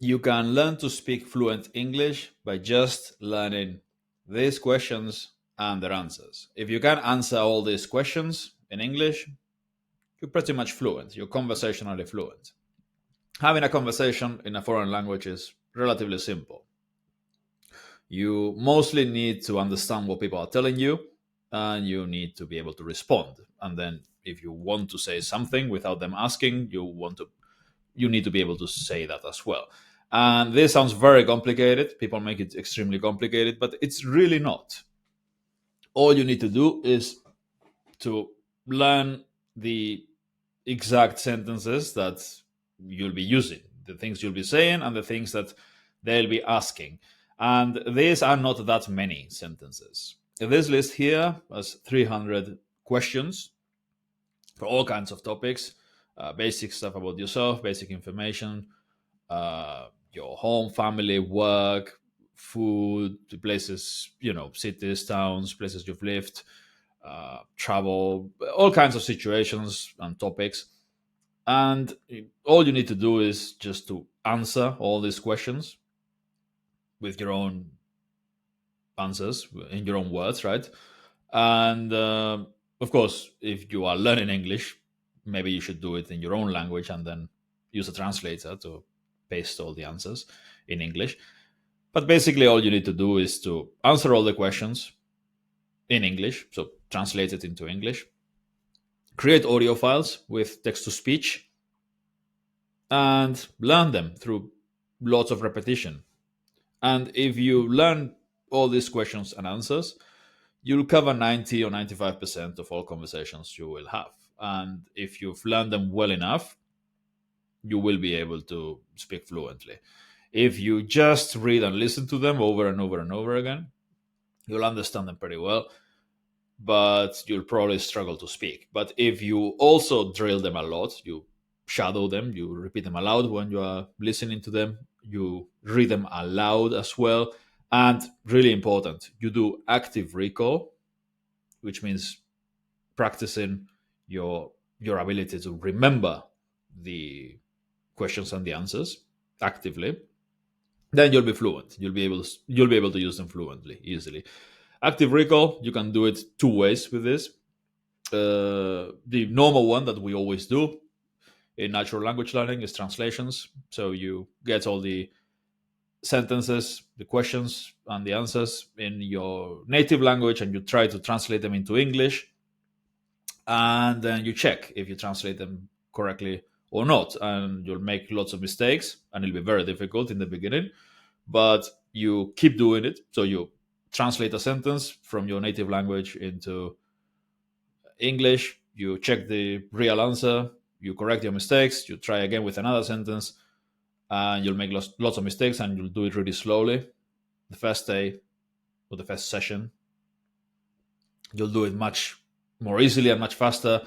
You can learn to speak fluent English by just learning these questions and their answers. If you can answer all these questions in English, you're pretty much fluent. You're conversationally fluent. Having a conversation in a foreign language is relatively simple. You mostly need to understand what people are telling you, and you need to be able to respond. And then if you want to say something without them asking, you need to be able to say that as well. And this sounds very complicated. People make it extremely complicated, but it's really not. All you need to do is to learn the exact sentences that you'll be using, the things you'll be saying, and the things that they'll be asking. And these are not that many sentences. This list here has 300 questions for all kinds of topics, basic stuff about yourself, basic information, your home, family, work, food, the places, cities, towns, places you've lived, travel, all kinds of situations and topics. And all you need to do is just to answer all these questions with your own answers in your own words, right? And of course, if you are learning English, maybe you should do it in your own language and then use a translator to paste all the answers in English. But basically, all you need to do is to answer all the questions in English, so translate it into English, create audio files with text to speech, and learn them through lots of repetition. And if you learn all these questions and answers, you'll cover 90 or 95% of all conversations you will have. And if you've learned them well enough, you will be able to speak fluently. If you just read and listen to them over and over and over again, you'll understand them pretty well, but you'll probably struggle to speak. But if you also drill them a lot, you shadow them, you repeat them aloud when you are listening to them, you read them aloud as well. And really important, you do active recall, which means practicing your ability to remember the questions and the answers actively. Then you'll be fluent. You'll be able to use them fluently, easily. Active recall, you can do it two ways with this. The normal one that we always do in natural language learning is translations. So you get all the sentences, the questions, and the answers in your native language, and you try to translate them into English. And then you check if you translate them correctly or not. And you'll make lots of mistakes, and it'll be very difficult in the beginning, but you keep doing it. So you translate a sentence from your native language into English, you check the real answer, you correct your mistakes, you try again with another sentence, and you'll make lots of mistakes, and you'll do it really slowly. The first day or the first session, you'll do it much more easily and much faster.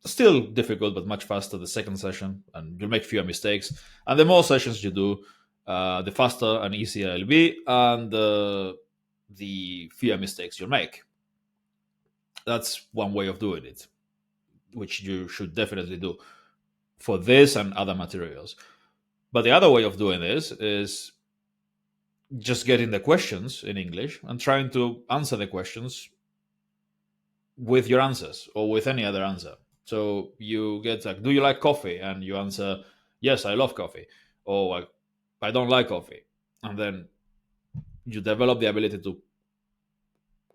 Still difficult, but much faster the second session, and you'll make fewer mistakes. And the more sessions you do, the faster and easier it'll be, and the fewer mistakes you'll make. That's one way of doing it, which you should definitely do for this and other materials. But the other way of doing this is just getting the questions in English and trying to answer the questions with your answers or with any other answer. So you get like, do you like coffee? And you answer, yes, I love coffee. Or I don't like coffee. And then you develop the ability to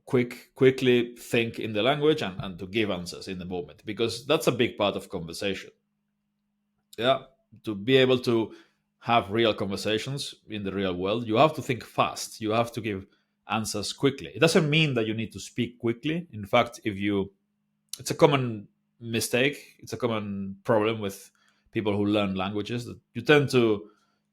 quickly think in the language and to give answers in the moment, because that's a big part of conversation. Yeah, to be able to have real conversations in the real world, you have to think fast. You have to give answers quickly. It doesn't mean that you need to speak quickly. In fact, it's a common mistake. It's a common problem with people who learn languages, that you tend to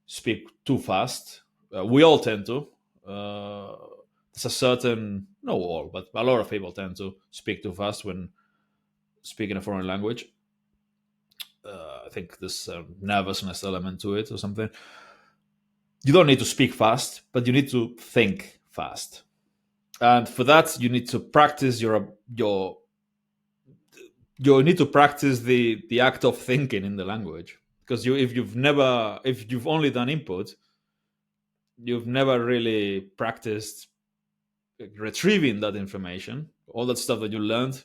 speak too fast. We all tend to. There's a certain, no all, but a lot of people tend to speak too fast when speaking a foreign language. I think there's a nervousness element to it or something. You don't need to speak fast, but you need to think fast. And for that, you need to practice you need to practice the act of thinking in the language. because if you've only done input, you've never really practiced retrieving that information, all that stuff that you learned.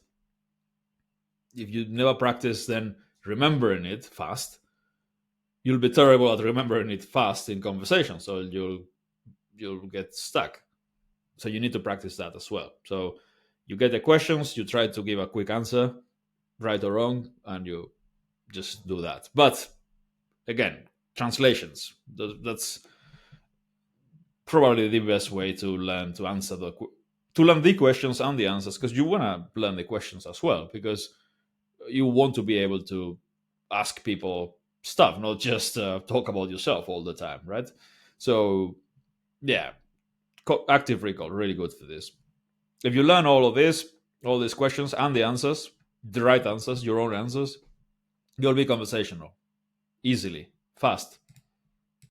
If you never practice then remembering it fast, you'll be terrible at remembering it fast in conversation, so you'll get stuck. So you need to practice that as well. So you get the questions, you try to give a quick answer, right or wrong, and you just do that. But again, translations, that's probably the best way to learn to answer to learn the questions and the answers, because you want to learn the questions as well, because you want to be able to ask people stuff, not just talk about yourself all the time, right? So yeah, active recall really good for this. If you learn all of this, all these questions and the answers, the right answers, your own answers, you'll be conversational easily, fast.